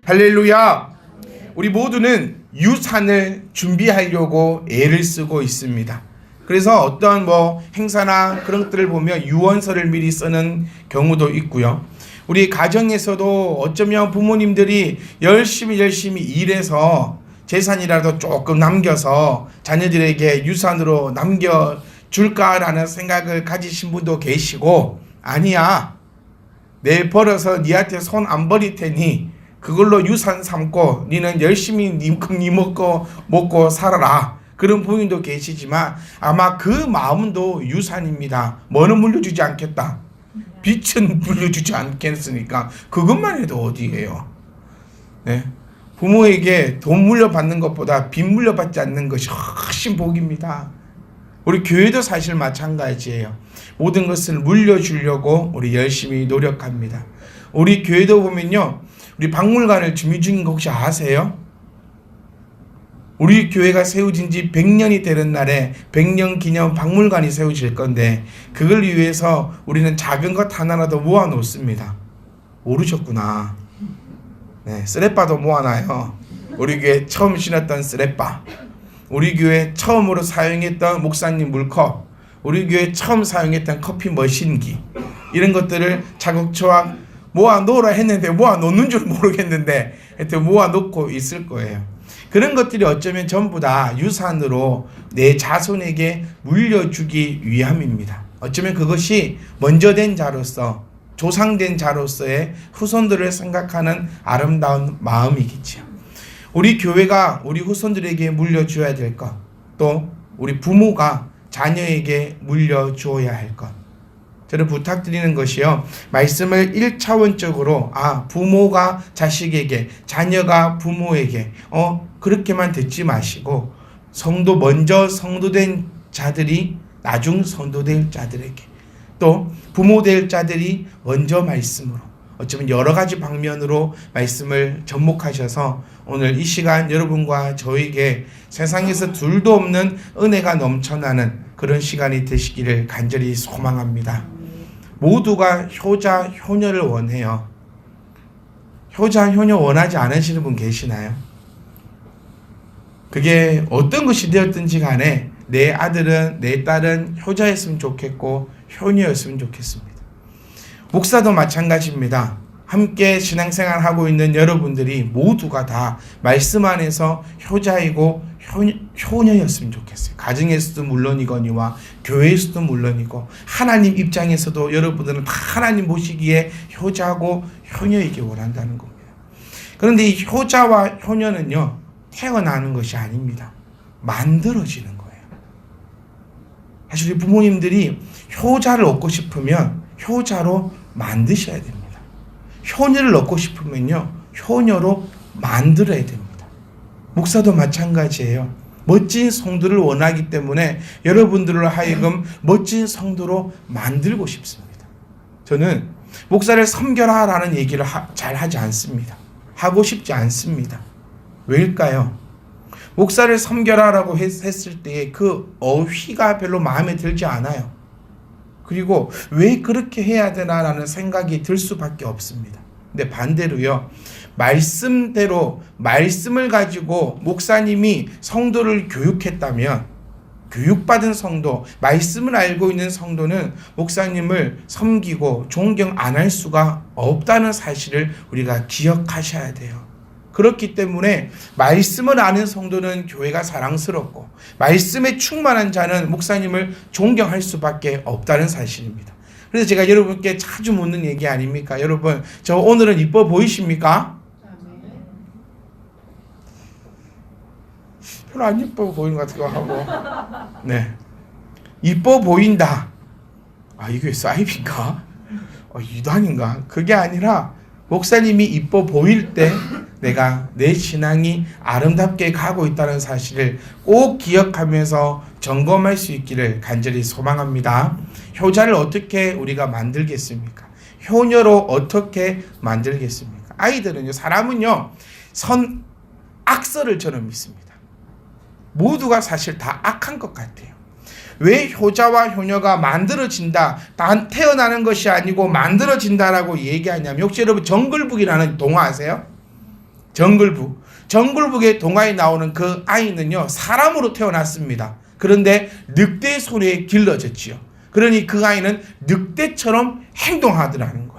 할렐루야. 우리 모두는 유산을 준비하려고 애를 쓰고 있습니다. 그래서 어떤 행사나 그런 것들을 보면 유언서를 미리 쓰는 경우도 있고요. 우리 가정에서도 어쩌면 부모님들이 열심히 일해서 재산이라도 조금 남겨서 자녀들에게 유산으로 남겨줄까라는 생각을 가지신 분도 계시고, 아니야, 내 벌어서 니한테 손 안 버릴 테니 그걸로 유산 삼고 니는 열심히 니 먹고 살아라, 그런 부인도 계시지만 아마 그 마음도 유산입니다. 뭐는 물려주지 않겠다, 빛은 물려주지 않겠으니까 그것만 해도 어디예요. 네? 부모에게 돈 물려받는 것보다 빚 물려받지 않는 것이 훨씬 복입니다. 우리 교회도 사실 마찬가지예요. 모든 것을 물려주려고 우리 열심히 노력합니다. 우리 교회도 보면요, 우리 박물관을 준비 중인 거 혹시 아세요? 우리 교회가 세워진 지 100년이 되는 날에 100년 기념 박물관이 세워질 건데, 그걸 위해서 우리는 작은 것 하나라도 모아 놓습니다. 모르셨구나. 네, 쓰레빠도 모아놔요. 우리 교회 처음 신었던 쓰레빠, 우리 교회 처음으로 사용했던 목사님 물컵, 우리 교회 처음 사용했던 커피 머신기, 이런 것들을 차곡차곡 모아 놓으라 했는데 모아 놓는 줄 모르겠는데 하여튼 모아 놓고 있을 거예요. 그런 것들이 어쩌면 전부 다 유산으로 내 자손에게 물려주기 위함입니다. 어쩌면 그것이 먼저 된 자로서, 조상된 자로서의 후손들을 생각하는 아름다운 마음이겠죠. 우리 교회가 우리 후손들에게 물려줘야 될 것, 또 우리 부모가 자녀에게 물려주어야 할 것, 저를 부탁드리는 것이요, 말씀을 1차원적으로 부모가 자식에게, 자녀가 부모에게 그렇게만 듣지 마시고, 성도 먼저 성도된 자들이 나중 성도될 자들에게, 또 부모 될 자들이 먼저 말씀으로, 어쩌면 여러 가지 방면으로 말씀을 접목하셔서 오늘 이 시간 여러분과 저에게 세상에서 둘도 없는 은혜가 넘쳐나는 그런 시간이 되시기를 간절히 소망합니다. 모두가 효자, 효녀를 원해요. 효자, 효녀 원하지 않으시는 분 계시나요? 그게 어떤 것이 되었든지 간에 내 아들은, 내 딸은 효자였으면 좋겠고 효녀였으면 좋겠습니다. 목사도 마찬가지입니다. 함께 신앙생활하고 있는 여러분들이 모두가 다 말씀 안에서 효자이고 효녀였으면 좋겠어요. 가정에서도 물론이거니와 교회에서도 물론이고, 하나님 입장에서도 여러분들은 다 하나님 보시기에 효자고 효녀이기 원한다는 겁니다. 그런데 이 효자와 효녀는요, 태어나는 것이 아닙니다. 만들어지는 거예요. 사실 우리 부모님들이 효자를 얻고 싶으면 효자로 만드셔야 됩니다. 효녀를 얻고 싶으면요, 효녀로 만들어야 됩니다. 목사도 마찬가지예요. 멋진 성도를 원하기 때문에 여러분들을 하여금 멋진 성도로 만들고 싶습니다. 저는 목사를 섬겨라 라는 얘기를 잘 하지 않습니다. 하고 싶지 않습니다. 왜일까요? 목사를 섬겨라 라고 했을 때 그 어휘가 별로 마음에 들지 않아요. 그리고 왜 그렇게 해야 되나라는 생각이 들 수밖에 없습니다. 근데 반대로요, 말씀대로 말씀을 가지고 목사님이 성도를 교육했다면, 교육받은 성도, 말씀을 알고 있는 성도는 목사님을 섬기고 존경 안 할 수가 없다는 사실을 우리가 기억하셔야 돼요. 그렇기 때문에 말씀을 아는 성도는 교회가 사랑스럽고, 말씀에 충만한 자는 목사님을 존경할 수밖에 없다는 사실입니다. 그래서 제가 여러분께 자주 묻는 얘기 아닙니까? 여러분, 저 오늘은 이뻐 보이십니까? 별로 안 이뻐 보이는 것 같기도 하고. 네, 이뻐 보인다. 이게 사입인가? 이단인가? 그게 아니라 목사님이 이뻐 보일 때 내가 내 신앙이 아름답게 가고 있다는 사실을 꼭 기억하면서 점검할 수 있기를 간절히 소망합니다. 효자를 어떻게 우리가 만들겠습니까? 효녀로 어떻게 만들겠습니까? 아이들은요, 사람은요, 악설을처럼 믿습니다. 모두가 사실 다 악한 것 같아요. 왜 효자와 효녀가 만들어진다, 단 태어나는 것이 아니고 만들어진다라고 얘기하냐면, 혹시 여러분 정글북이라는 동화 아세요? 정글북의 동화에 나오는 그 아이는요, 사람으로 태어났습니다. 그런데 늑대의 손에 길러졌지요. 그러니 그 아이는 늑대처럼 행동하더라는 거예요.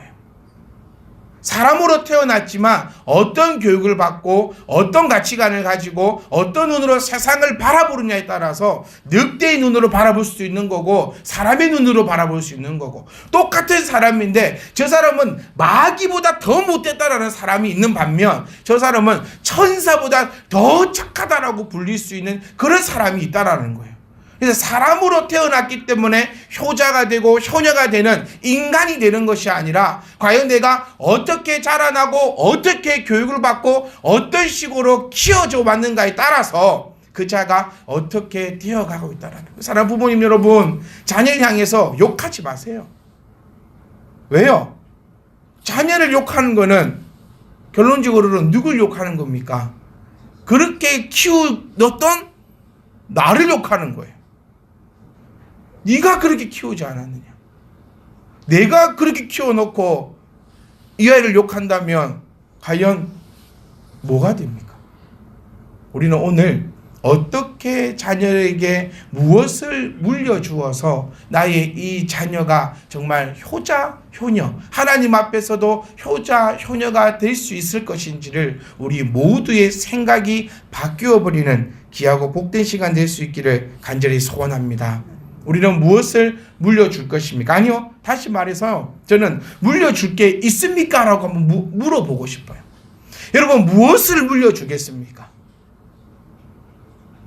사람으로 태어났지만 어떤 교육을 받고 어떤 가치관을 가지고 어떤 눈으로 세상을 바라보느냐에 따라서 늑대의 눈으로 바라볼 수 있는 거고 사람의 눈으로 바라볼 수 있는 거고, 똑같은 사람인데 저 사람은 마귀보다 더 못됐다라는 사람이 있는 반면 저 사람은 천사보다 더 착하다라고 불릴 수 있는 그런 사람이 있다라는 거예요. 그래서 사람으로 태어났기 때문에 효자가 되고 효녀가 되는 인간이 되는 것이 아니라 과연 내가 어떻게 자라나고 어떻게 교육을 받고 어떤 식으로 키워져 왔는가에 따라서 그 자가 어떻게 되어가고 있다는 거예요. 사랑하는 부모님 여러분, 자녀를 향해서 욕하지 마세요. 왜요? 자녀를 욕하는 거는 결론적으로는 누굴 욕하는 겁니까? 그렇게 키우던 나를 욕하는 거예요. 네가 그렇게 키우지 않았느냐? 내가 그렇게 키워놓고 이 아이를 욕한다면 과연 뭐가 됩니까? 우리는 오늘 어떻게 자녀에게 무엇을 물려주어서 나의 이 자녀가 정말 효자, 효녀, 하나님 앞에서도 효자, 효녀가 될 수 있을 것인지를 우리 모두의 생각이 바뀌어버리는 귀하고 복된 시간 될 수 있기를 간절히 소원합니다. 우리는 무엇을 물려줄 것입니까? 아니요. 다시 말해서 저는 물려줄 게 있습니까? 라고 한번 물어보고 싶어요. 여러분, 무엇을 물려주겠습니까?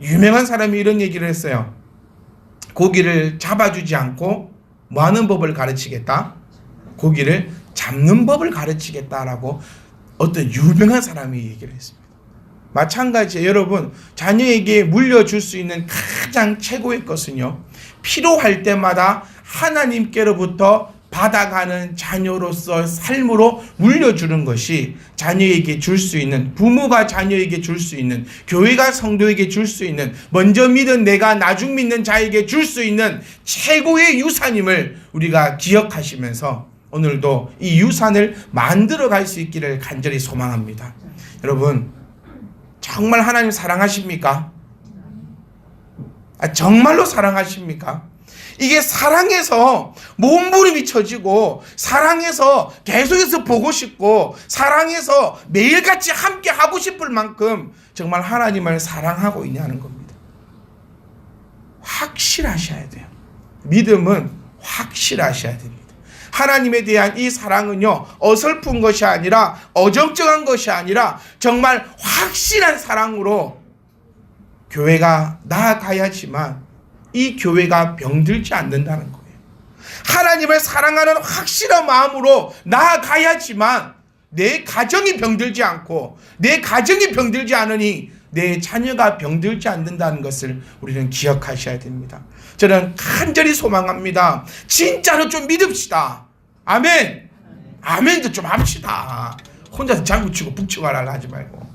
유명한 사람이 이런 얘기를 했어요. 고기를 잡아주지 않고 뭐 하는 법을 가르치겠다? 고기를 잡는 법을 가르치겠다라고 어떤 유명한 사람이 얘기를 했습니다. 마찬가지예요. 여러분, 자녀에게 물려줄 수 있는 가장 최고의 것은요, 필요할 때마다 하나님께로부터 받아가는 자녀로서 삶으로 물려주는 것이 자녀에게 줄 수 있는, 부모가 자녀에게 줄 수 있는, 교회가 성도에게 줄 수 있는, 먼저 믿은 내가 나중 믿는 자에게 줄 수 있는 최고의 유산임을 우리가 기억하시면서 오늘도 이 유산을 만들어 갈 수 있기를 간절히 소망합니다. 여러분, 정말 하나님 사랑하십니까? 정말로 사랑하십니까? 이게 사랑해서 몸부림이 쳐지고 사랑해서 계속해서 보고 싶고 사랑해서 매일같이 함께 하고 싶을 만큼 정말 하나님을 사랑하고 있냐는 겁니다. 확실하셔야 돼요. 믿음은 확실하셔야 됩니다. 하나님에 대한 이 사랑은요, 어설픈 것이 아니라 어정쩡한 것이 아니라 정말 확실한 사랑으로 교회가 나아가야지만 이 교회가 병들지 않는다는 거예요. 하나님을 사랑하는 확실한 마음으로 나아가야지만 내 가정이 병들지 않고 내 가정이 병들지 않으니 내 자녀가 병들지 않는다는 것을 우리는 기억하셔야 됩니다. 저는 간절히 소망합니다. 진짜로 좀 믿읍시다. 아멘. 아멘도 좀 합시다. 혼자서 장구치고 북치고하라 하지 말고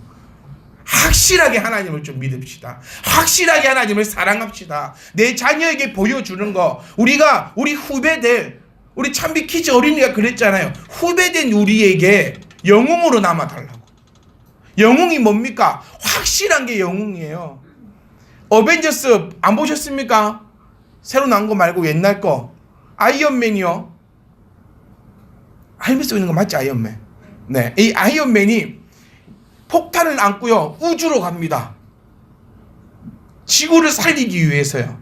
확실하게 하나님을 좀 믿읍시다. 확실하게 하나님을 사랑합시다. 내 자녀에게 보여주는 거, 우리 후배들, 우리 찬비 키즈 어린이가 그랬잖아요. 후배된 우리에게 영웅으로 남아달라고. 영웅이 뭡니까? 확실한 게 영웅이에요. 어벤져스 안 보셨습니까? 새로 나온 거 말고 옛날 거. 아이언맨이요. 헬멧 쓰고 있는 거 맞지? 아이언맨. 네, 이 아이언맨이 폭탄을 안고요, 우주로 갑니다. 지구를 살리기 위해서요.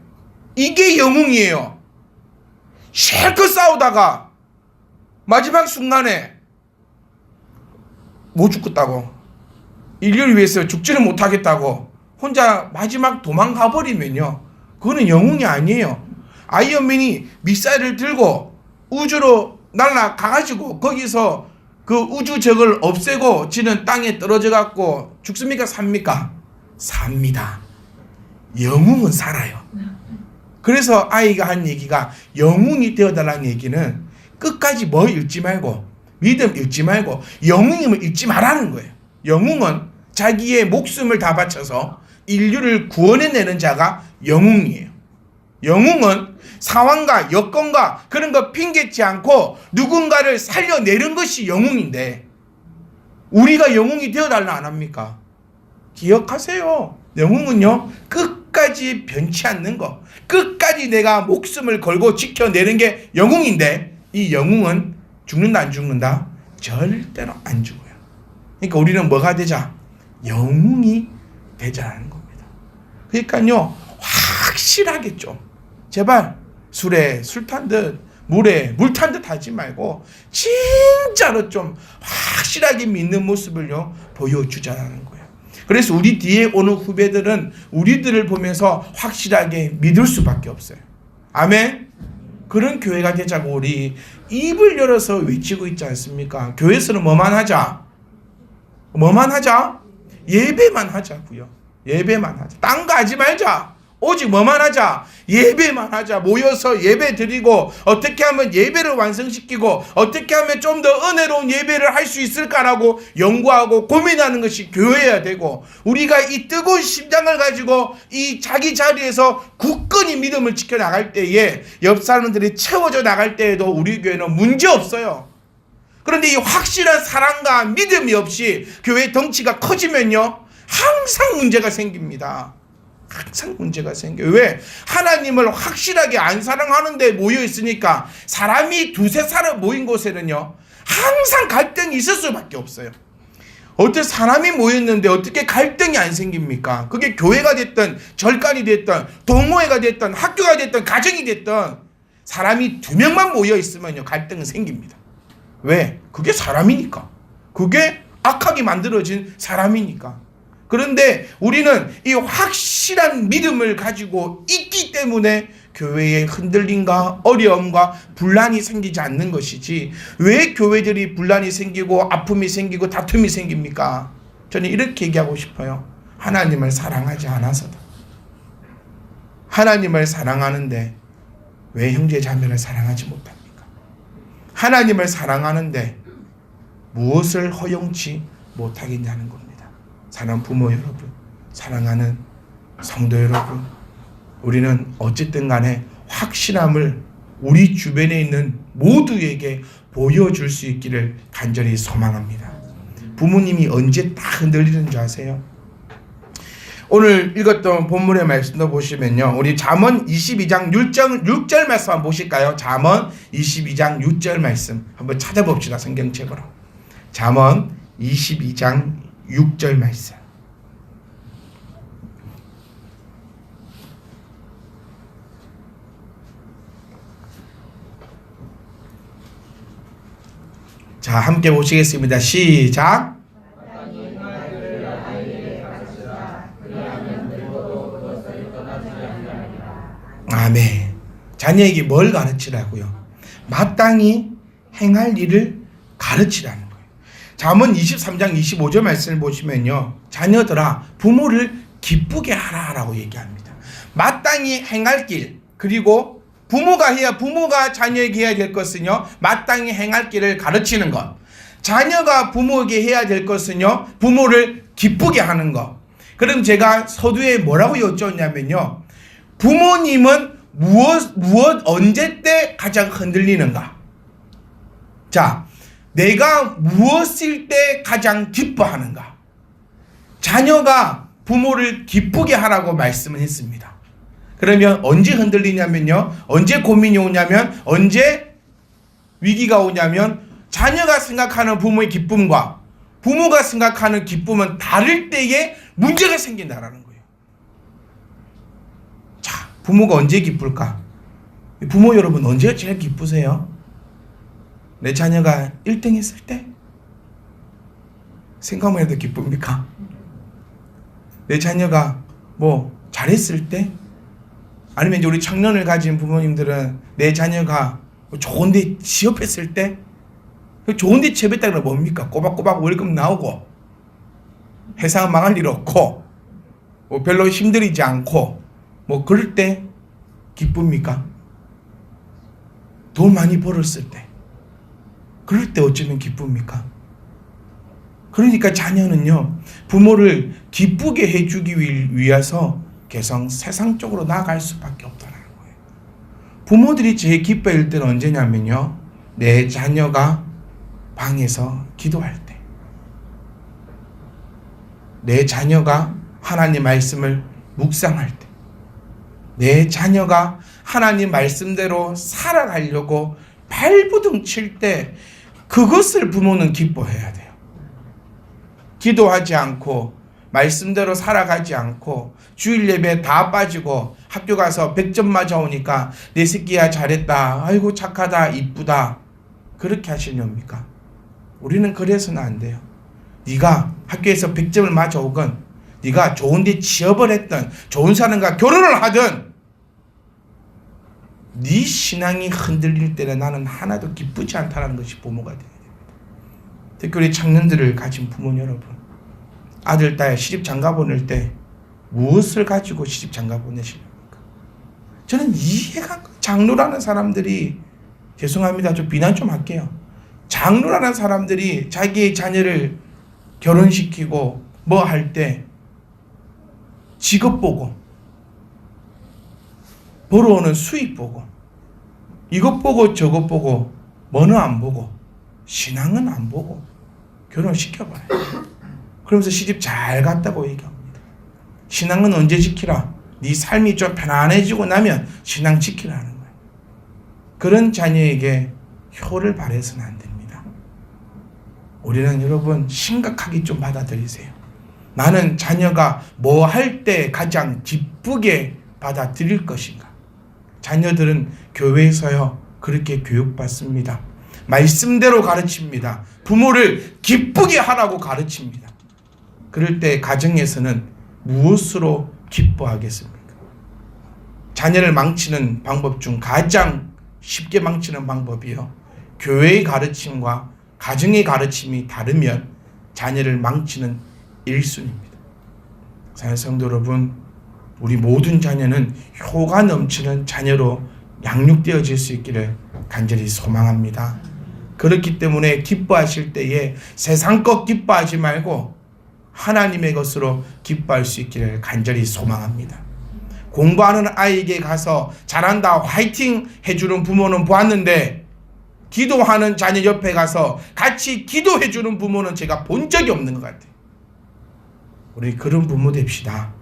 이게 영웅이에요. 실컷 싸우다가 마지막 순간에 못 죽겠다고, 인류를 위해서 죽지는 못하겠다고 혼자 마지막 도망가 버리면요, 그거는 영웅이 아니에요. 아이언맨이 미사일을 들고 우주로 날아가가지고 거기서 그 우주적을 없애고 지는 땅에 떨어져 갖고 죽습니까? 삽니까? 삽니다. 영웅은 살아요. 그래서 아이가 한 얘기가, 영웅이 되어달라는 얘기는 끝까지 뭐 읽지 말고 믿음 읽지 말고 영웅임을 읽지 말라는 거예요. 영웅은 자기의 목숨을 다 바쳐서 인류를 구원해내는 자가 영웅이에요. 영웅은 상황과 여건과 그런 거 핑계치 않고 누군가를 살려내는 것이 영웅인데, 우리가 영웅이 되어달라 안 합니까? 기억하세요. 영웅은요, 끝까지 변치 않는 거, 끝까지 내가 목숨을 걸고 지켜내는 게 영웅인데, 이 영웅은 죽는다 안 죽는다? 절대로 안 죽어요. 그러니까 우리는 뭐가 되자? 영웅이 되자는 겁니다. 그러니까요, 확실하게 좀 제발 술에 술 탄 듯, 물에 물 탄 듯 하지 말고 진짜로 좀 확실하게 믿는 모습을요 보여주자는 거예요. 그래서 우리 뒤에 오는 후배들은 우리들을 보면서 확실하게 믿을 수밖에 없어요. 아멘. 그런 교회가 되자고 우리 입을 열어서 외치고 있지 않습니까? 교회에서는 뭐만 하자? 뭐만 하자? 예배만 하자고요. 예배만 하자. 딴 거 하지 말자. 오직 뭐만 하자? 예배만 하자. 모여서 예배 드리고 어떻게 하면 예배를 완성시키고 어떻게 하면 좀 더 은혜로운 예배를 할 수 있을까라고 연구하고 고민하는 것이 교회여야 되고, 우리가 이 뜨거운 심장을 가지고 이 자기 자리에서 굳건히 믿음을 지켜나갈 때에 옆 사람들이 채워져 나갈 때에도 우리 교회는 문제 없어요. 그런데 이 확실한 사랑과 믿음이 없이 교회 덩치가 커지면요 항상 문제가 생깁니다. 항상 문제가 생겨요. 왜? 하나님을 확실하게 안 사랑하는데 모여 있으니까 사람이 두세 사람 모인 곳에는요 항상 갈등이 있을 수밖에 없어요. 어떻게 사람이 모였는데 어떻게 갈등이 안 생깁니까? 그게 교회가 됐든 절간이 됐든 동호회가 됐든 학교가 됐든 가정이 됐든 사람이 2명만 모여 있으면요 갈등은 생깁니다. 왜? 그게 사람이니까. 그게 악하게 만들어진 사람이니까. 그런데 우리는 이 확실한 믿음을 가지고 있기 때문에 교회에 흔들림과 어려움과 분란이 생기지 않는 것이지, 왜 교회들이 분란이 생기고 아픔이 생기고 다툼이 생깁니까? 저는 이렇게 얘기하고 싶어요. 하나님을 사랑하지 않아서다. 하나님을 사랑하는데 왜 형제 자매를 사랑하지 못합니까? 하나님을 사랑하는데 무엇을 허용치 못하겠냐는 겁니다. 사랑하는 부모 여러분, 사랑하는 성도 여러분, 우리는 어쨌든 간에 확실함을 우리 주변에 있는 모두에게 보여줄 수 있기를 간절히 소망합니다. 부모님이 언제 딱 흔들리는 줄 아세요? 오늘 읽었던 본문의 말씀도 보시면요, 우리 잠언 22장 6절 말씀 한번 보실까요? 잠언 22장 6절 말씀 한번 찾아봅시다. 성경책으로. 잠언 22장 6절 말씀. 자, 함께 보시겠습니다. 시작. 아멘. 자녀에게 뭘 가르치라고요? 마땅히 행할 일을 가르치라는 거예요. 잠언 23장 25절 말씀을 보시면요, 자녀들아 부모를 기쁘게 하라라고 얘기합니다. 마땅히 행할 길, 그리고 부모가 자녀에게 해야 될 것은요 마땅히 행할 길을 가르치는 것, 자녀가 부모에게 해야 될 것은요 부모를 기쁘게 하는 것. 그럼 제가 서두에 뭐라고 여쭈었냐면요, 부모님은 무엇 언제 때 가장 흔들리는가? 자, 내가 무엇일 때 가장 기뻐하는가? 자녀가 부모를 기쁘게 하라고 말씀을 했습니다. 그러면 언제 흔들리냐면요, 언제 고민이 오냐면, 언제 위기가 오냐면, 자녀가 생각하는 부모의 기쁨과 부모가 생각하는 기쁨은 다를 때에 문제가 생긴다라는 거예요. 자, 부모가 언제 기쁠까? 부모 여러분 언제 제일 기쁘세요? 내 자녀가 1등 했을 때? 생각만 해도 기쁩니까? 내 자녀가 뭐 잘했을 때? 아니면 이제 우리 청년을 가진 부모님들은 내 자녀가 좋은데 취업했을 때? 좋은데 취업했다는 건 뭡니까? 꼬박꼬박 월급 나오고 회사가 망할 일 없고 뭐 별로 힘들이지 않고 뭐 그럴 때 기쁩니까? 돈 많이 벌었을 때, 그럴 때 어쩌면 기쁩니까? 그러니까 자녀는요 부모를 기쁘게 해주기 위해서 계속 세상적으로 나아갈 수밖에 없다는 거예요. 부모들이 제일 기뻐할 때는 언제냐면요, 내 자녀가 방에서 기도할 때, 내 자녀가 하나님 말씀을 묵상할 때, 내 자녀가 하나님 말씀대로 살아가려고 발부둥 칠 때 그것을 부모는 기뻐해야 돼요. 기도하지 않고 말씀대로 살아가지 않고 주일 예배 다 빠지고 학교 가서 100점 맞아오니까 내 새끼야 잘했다, 아이고 착하다, 이쁘다, 그렇게 하시렵니까? 우리는 그래서는 안 돼요. 네가 학교에서 100점을 맞아오건, 네가 좋은 데 취업을 했든 좋은 사람과 결혼을 하든, 네 신앙이 흔들릴 때는 나는 하나도 기쁘지 않다는 것이 부모가 되어야 됩니다. 특히 우리 청년들을 가진 부모 여러분, 아들, 딸 시집 장가 보낼 때 무엇을 가지고 시집 장가 보내십니까? 저는 이해가 안 가요. 장로라는 사람들이, 죄송합니다, 좀 비난 좀 할게요. 장로라는 사람들이 자기의 자녀를 결혼시키고 뭐 할 때 직업 보고, 벌어오는 수입 보고, 이것 보고 저것 보고, 뭐는 안 보고, 신앙은 안 보고 결혼시켜봐요. 그러면서 시집 잘 갔다고 얘기합니다. 신앙은 언제 지키라? 네 삶이 좀 편안해지고 나면 신앙 지키라는 거예요. 그런 자녀에게 효를 발해서는 안 됩니다. 우리는 여러분 심각하게 좀 받아들이세요. 나는 자녀가 뭐 할 때 가장 기쁘게 받아들일 것인가? 자녀들은 교회에서요 그렇게 교육받습니다. 말씀대로 가르칩니다. 부모를 기쁘게 하라고 가르칩니다. 그럴 때 가정에서는 무엇으로 기뻐하겠습니까? 자녀를 망치는 방법 중 가장 쉽게 망치는 방법이요, 교회의 가르침과 가정의 가르침이 다르면 자녀를 망치는 1순위입니다. 사랑하는 성도 여러분, 우리 모든 자녀는 효가 넘치는 자녀로 양육되어질 수 있기를 간절히 소망합니다. 그렇기 때문에 기뻐하실 때에 세상 것 기뻐하지 말고 하나님의 것으로 기뻐할 수 있기를 간절히 소망합니다. 공부하는 아이에게 가서 잘한다 화이팅 해주는 부모는 보았는데, 기도하는 자녀 옆에 가서 같이 기도해주는 부모는 제가 본 적이 없는 것 같아요. 우리 그런 부모 됩시다.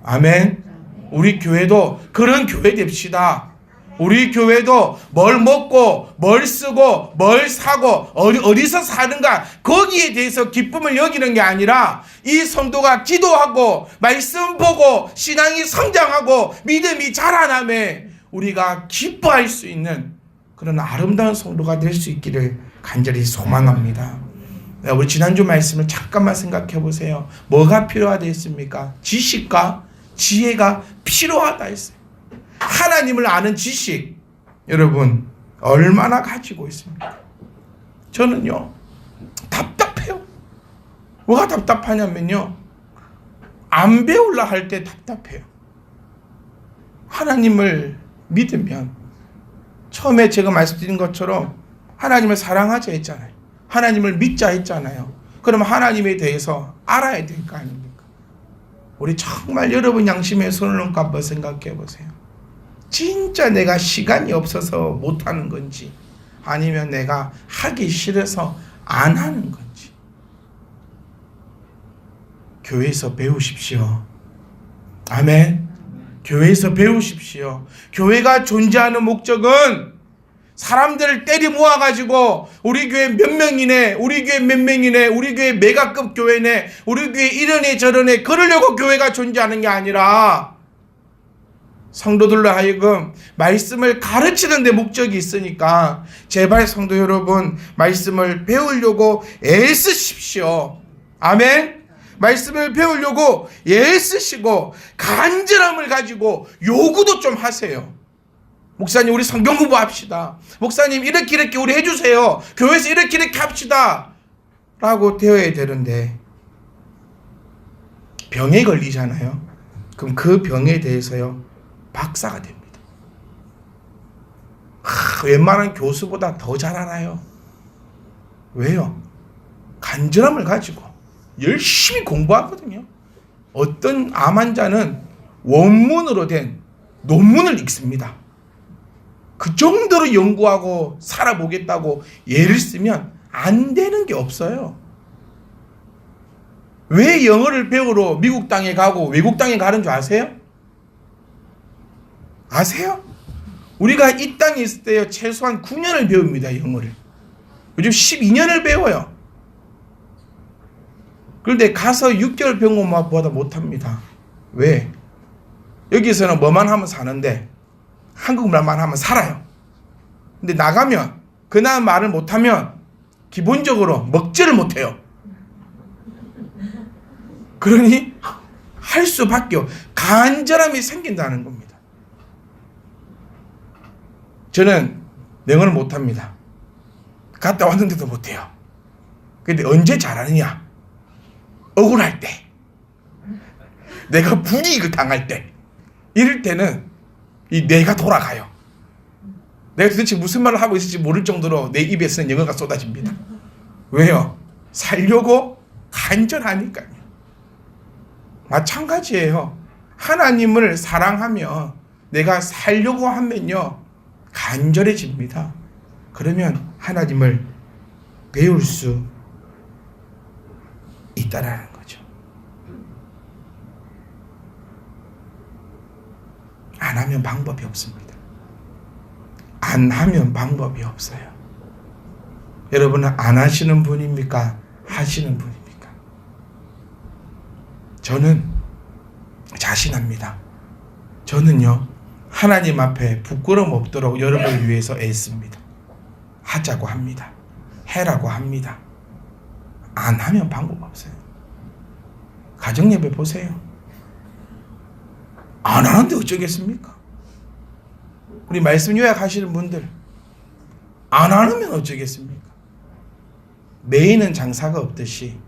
아멘. 우리 교회도 그런 교회 됩시다. 우리 교회도 뭘 먹고 뭘 쓰고 뭘 사고 어디서 사는가 거기에 대해서 기쁨을 여기는 게 아니라, 이 성도가 기도하고 말씀 보고 신앙이 성장하고 믿음이 자라남에 우리가 기뻐할 수 있는 그런 아름다운 성도가 될 수 있기를 간절히 소망합니다. 우리 지난주 말씀을 잠깐만 생각해 보세요. 뭐가 필요하다 했습니까? 지식과 지혜가 필요하다 했어요. 하나님을 아는 지식, 여러분 얼마나 가지고 있습니까? 저는요 답답해요. 뭐가 답답하냐면요, 안 배우려 할 때 답답해요. 하나님을 믿으면, 처음에 제가 말씀드린 것처럼 하나님을 사랑하자 했잖아요. 하나님을 믿자 했잖아요. 그럼 하나님에 대해서 알아야 될 거 아닙니까? 우리 정말 여러분 양심에 손을 얹고 한번 생각해 보세요. 진짜 내가 시간이 없어서 못하는 건지, 아니면 내가 하기 싫어서 안 하는 건지. 교회에서 배우십시오. 아멘. 교회에서 배우십시오. 교회가 존재하는 목적은 사람들을 때리 모아가지고 우리 교회 몇 명이네, 우리 교회 몇 명이네, 우리 교회 메가급 교회네, 우리 교회 이러네 저러네 그러려고 교회가 존재하는 게 아니라, 성도들로 하여금 말씀을 가르치는 데 목적이 있으니까 제발 성도 여러분 말씀을 배우려고 애쓰십시오. 아멘. 말씀을 배우려고 애쓰시고 간절함을 가지고 요구도 좀 하세요. 목사님 우리 성경 공부합시다. 목사님 이렇게 우리 해주세요. 교회에서 이렇게 합시다 라고 되어야 되는데, 병에 걸리잖아요. 그럼 그 병에 대해서요 박사가 됩니다. 웬만한 교수보다 더 잘 알아요. 왜요? 간절함을 가지고 열심히 공부하거든요. 어떤 암 환자는 원문으로 된 논문을 읽습니다. 그 정도로 연구하고 살아보겠다고 예를 쓰면 안 되는 게 없어요. 왜 영어를 배우러 미국 땅에 가고 외국 땅에 가는 줄 아세요? 아세요? 우리가 이 땅에 있을 때요, 최소한 9년을 배웁니다, 영어를. 요즘 12년을 배워요. 그런데 가서 6개월 배운 것보다 못합니다. 왜? 여기서는 뭐만 하면 사는데 한국말만 하면 살아요. 근데 나가면 그나마 말을 못하면 기본적으로 먹지를 못해요. 그러니 할 수밖에 없어요. 간절함이 생긴다는 겁니다. 저는 영어를 못합니다. 갔다 왔는데도 못해요. 근데 언제 잘하느냐? 억울할 때, 내가 불이익을 당할 때, 이럴 때는 이 뇌가 돌아가요. 내가 도대체 무슨 말을 하고 있을지 모를 정도로 내 입에서는 영어가 쏟아집니다. 왜요? 살려고 간절하니까요. 마찬가지예요. 하나님을 사랑하며 내가 살려고 하면요, 간절해집니다. 그러면 하나님을 배울 수 있다라는 거죠. 안 하면 방법이 없습니다. 안 하면 방법이 없어요. 여러분은 안 하시는 분입니까? 하시는 분입니까? 저는 자신합니다. 저는요, 하나님 앞에 부끄러움 없도록 여러분을 위해서 애씁니다. 하자고 합니다. 해라고 합니다. 안 하면 방법 없어요. 가정예배 보세요. 안 하는데 어쩌겠습니까? 우리 말씀 요약하시는 분들, 안 하면 어쩌겠습니까? 매인은 장사가 없듯이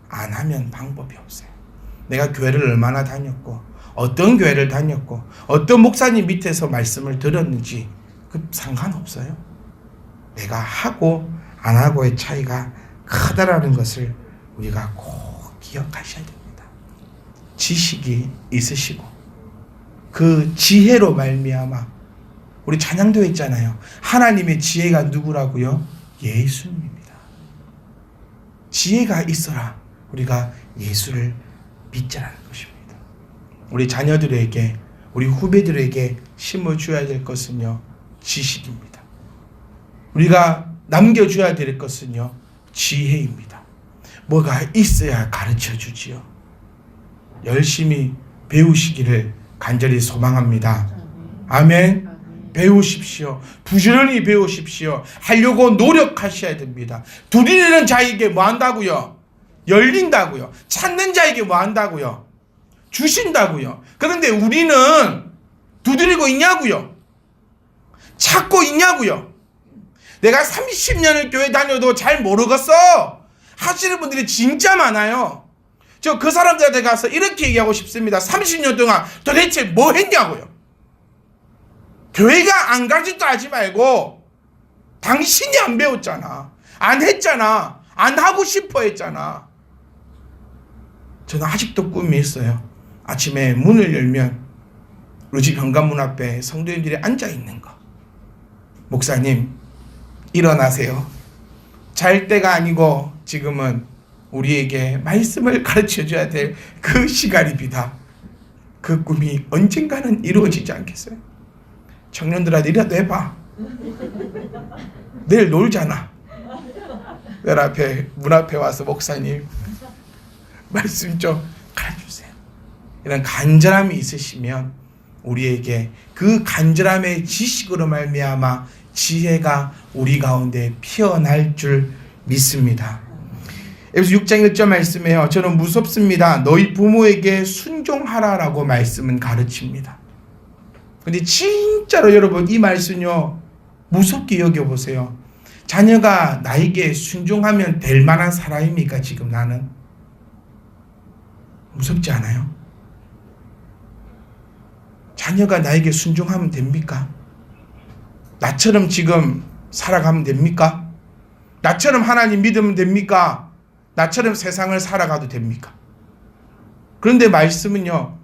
안 하면 방법이 없어요. 내가 교회를 얼마나 다녔고, 어떤 교회를 다녔고, 어떤 목사님 밑에서 말씀을 들었는지 그 상관없어요. 내가 하고 안 하고의 차이가 크다라는 것을 우리가 꼭 기억하셔야 됩니다. 지식이 있으시고 그 지혜로 말미암아, 우리 찬양도 있잖아요. 하나님의 지혜가 누구라고요? 예수님입니다. 지혜가 있어라 우리가 예수를 믿자라는 것입니다. 우리 자녀들에게, 우리 후배들에게 심어줘야 될 것은요, 지식입니다. 우리가 남겨줘야 될 것은요, 지혜입니다. 뭐가 있어야 가르쳐주지요. 열심히 배우시기를 간절히 소망합니다. 아멘. 배우십시오. 부지런히 배우십시오. 하려고 노력하셔야 됩니다. 두드리는 자에게 뭐 한다고요? 열린다고요. 찾는 자에게 뭐 한다고요? 주신다고요. 그런데 우리는 두드리고 있냐고요? 찾고 있냐고요? 내가 30년을 교회 다녀도 잘 모르겠어 하시는 분들이 진짜 많아요. 저 그 사람들한테 가서 이렇게 얘기하고 싶습니다. 30년 동안 도대체 뭐 했냐고요? 교회가 안 가르치도 하지 말고 당신이 안 배웠잖아. 안 했잖아. 안 하고 싶어 했잖아. 저는 아직도 꿈이 있어요. 아침에 문을 열면 우리 집 현관문 앞에 성도님들이 앉아있는 거. 목사님, 일어나세요. 잘 때가 아니고 지금은 우리에게 말씀을 가르쳐줘야 될 그 시간입니다. 그 꿈이 언젠가는 이루어지지 않겠어요? 청년들한테 이라도 해봐. 내일 놀잖아. 내 앞에, 문 앞에 와서 목사님 말씀 좀 가르쳐주세요. 이런 간절함이 있으시면 우리에게 그 간절함의 지식으로 말미암아 지혜가 우리 가운데 피어날 줄 믿습니다. 에베소 6장 1절 말씀에요. 저는 무섭습니다. 너희 부모에게 순종하라라고 말씀은 가르칩니다. 근데 진짜로 여러분, 이 말씀요, 무섭게 여겨보세요. 자녀가 나에게 순종하면 될 만한 사람입니까? 지금 나는 무섭지 않아요? 자녀가 나에게 순종하면 됩니까? 나처럼 지금 살아가면 됩니까? 나처럼 하나님 믿으면 됩니까? 나처럼 세상을 살아가도 됩니까? 그런데 말씀은요,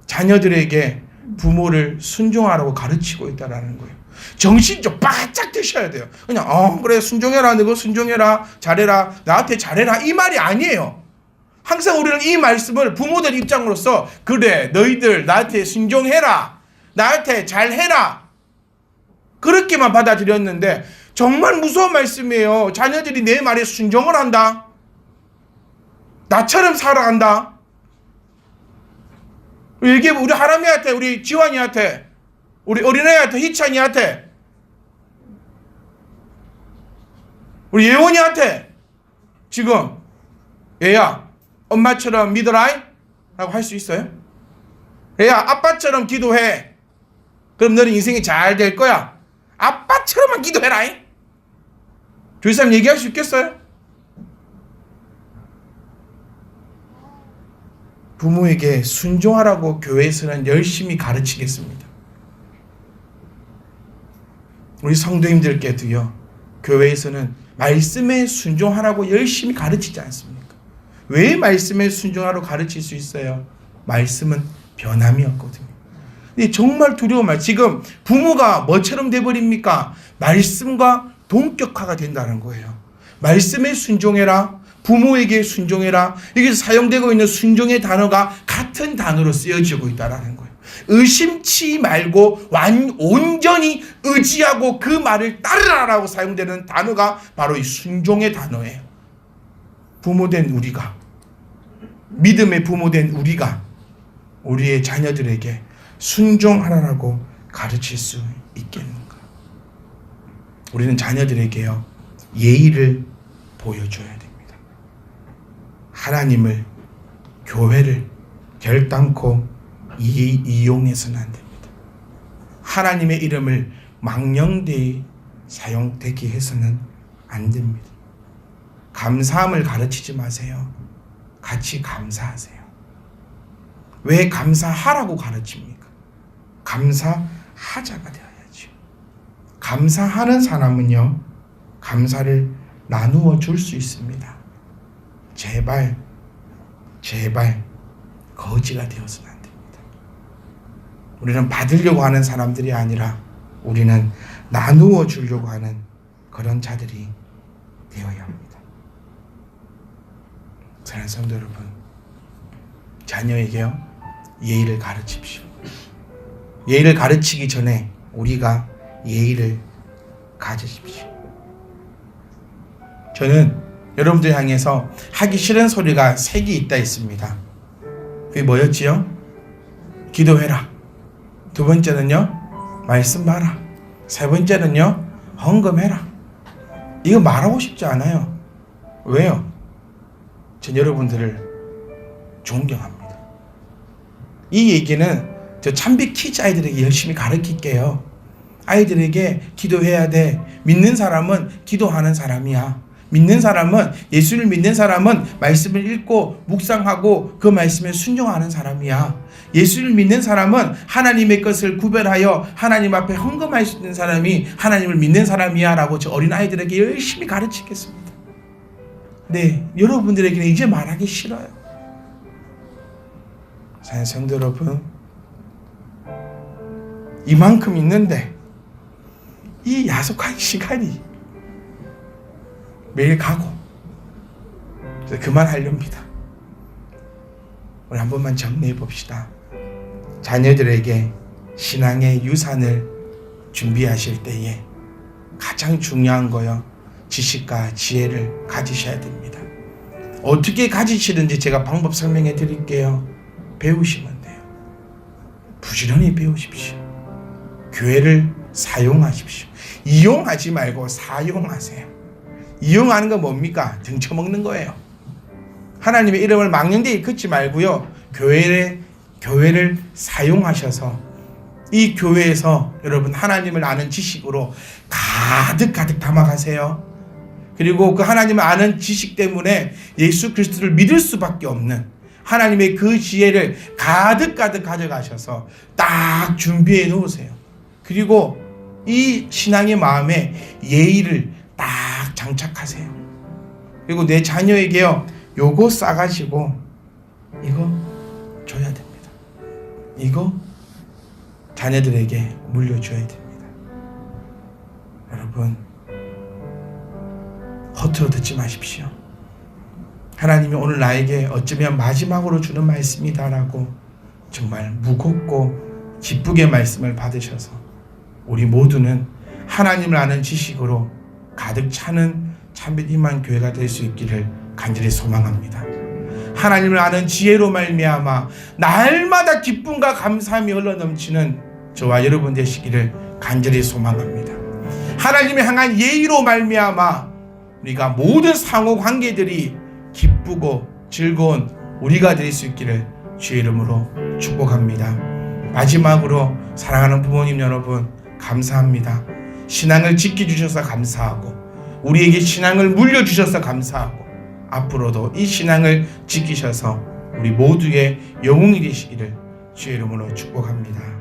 자녀들에게 부모를 순종하라고 가르치고 있다는 거예요. 정신 좀 바짝 드셔야 돼요. 그냥 그래, 순종해라, 너거 순종해라, 잘해라, 나한테 잘해라, 이 말이 아니에요. 항상 우리는 이 말씀을 부모들 입장으로서 그래 너희들 나한테 순종해라, 나한테 잘해라 그렇게만 받아들였는데 정말 무서운 말씀이에요. 자녀들이 내 말에 순종을 한다, 나처럼 살아간다. 이게 우리 하람이한테, 우리 지환이한테, 우리 어린애한테, 희찬이한테, 우리 예원이한테 지금 얘야 엄마처럼 믿어라 라고 할 수 있어요? 얘야 아빠처럼 기도해, 그럼 너는 인생이 잘 될 거야, 아빠처럼만 기도해라 조이사님 얘기할 수 있겠어요? 부모에게 순종하라고 교회에서는 열심히 가르치겠습니다. 우리 성도님들께도요, 교회에서는 말씀에 순종하라고 열심히 가르치지 않습니까? 왜 말씀에 순종하라고 가르칠 수 있어요? 말씀은 변함이 없거든요. 정말 두려운 말. 지금 부모가 뭐처럼 돼버립니까? 말씀과 동격화가 된다는 거예요. 말씀에 순종해라, 부모에게 순종해라. 여기서 사용되고 있는 순종의 단어가 같은 단어로 쓰여지고 있다는 거예요. 의심치 말고 온전히 의지하고 그 말을 따르라라고 사용되는 단어가 바로 이 순종의 단어예요. 부모된 우리가, 믿음의 부모된 우리가 우리의 자녀들에게 순종하라라고 가르칠 수 있겠는가? 우리는 자녀들에게요, 예의를 보여줘야 됩니다. 하나님을, 교회를 결단코 이용해서는 안 됩니다. 하나님의 이름을 망령되이 사용되게 해서는 안 됩니다. 감사함을 가르치지 마세요. 같이 감사하세요. 왜 감사하라고 가르칩니까? 감사하자가 되어야죠. 감사하는 사람은요, 감사를 나누어 줄 수 있습니다. 제발 거지가 되어서는 안 됩니다. 우리는 받으려고 하는 사람들이 아니라 우리는 나누어 주려고 하는 그런 자들이 되어야 합니다. 사랑하는 성도 여러분, 자녀에게요, 예의를 가르칩시오. 예의를 가르치기 전에 우리가 예의를 가지십시오. 저는 여러분들 향해서 하기 싫은 소리가 3개 있다 했습니다. 그게 뭐였지요? 기도해라. 2번째는요, 말씀 봐라. 3번째는요, 헌금해라. 이거 말하고 싶지 않아요. 왜요? 전 여러분들을 존경합니다. 이 얘기는 저 참비 키즈 아이들에게 열심히 가르칠게요. 아이들에게 기도해야 돼. 믿는 사람은 기도하는 사람이야. 믿는 사람은, 예수를 믿는 사람은 말씀을 읽고 묵상하고 그 말씀에 순종하는 사람이야. 예수를 믿는 사람은 하나님의 것을 구별하여 하나님 앞에 헌금할 수 있는 사람이 하나님을 믿는 사람이야 라고 저 어린아이들에게 열심히 가르치겠습니다. 네, 여러분들에게는 이제 말하기 싫어요. 사랑하는 성도 여러분, 이만큼 있는데 이 야속한 시간이 매일 가고 그만하렵니다. 우리 한 번만 정리해 봅시다. 자녀들에게 신앙의 유산을 준비하실 때에 가장 중요한 거요, 지식과 지혜를 가지셔야 됩니다. 어떻게 가지시는지 제가 방법 설명해 드릴게요. 배우시면 돼요. 부지런히 배우십시오. 교회를 사용하십시오. 이용하지 말고 사용하세요. 이용하는 건 뭡니까? 등쳐먹는 거예요. 하나님의 이름을 망령되이 긋지 말고요, 교회를 사용하셔서 이 교회에서 여러분 하나님을 아는 지식으로 가득 담아가세요. 그리고 그 하나님을 아는 지식 때문에 예수 그리스도를 믿을 수밖에 없는 하나님의 그 지혜를 가득 가져가셔서 딱 준비해 놓으세요. 그리고 이 신앙의 마음에 예의를 딱 장착하세요. 그리고 내 자녀에게요, 요거 싸가지고 이거 줘야 됩니다. 이거 자녀들에게 물려줘야 됩니다. 여러분, 허투루 듣지 마십시오. 하나님이 오늘 나에게 어쩌면 마지막으로 주는 말씀이다라고 정말 무겁고 기쁘게 말씀을 받으셔서 우리 모두는 하나님을 아는 지식으로 가득 차는 참된 희망 교회가 될 수 있기를 간절히 소망합니다. 하나님을 아는 지혜로 말미암아 날마다 기쁨과 감사함이 흘러넘치는 저와 여러분 되시기를 간절히 소망합니다. 하나님을 향한 예의로 말미암아 우리가 모든 상호 관계들이 기쁘고 즐거운 우리가 될 수 있기를 주의 이름으로 축복합니다. 마지막으로 사랑하는 부모님 여러분, 감사합니다. 신앙을 지켜주셔서 감사하고 우리에게 신앙을 물려주셔서 감사하고 앞으로도 이 신앙을 지키셔서 우리 모두의 영웅이 되시기를 주의 이름으로 축복합니다.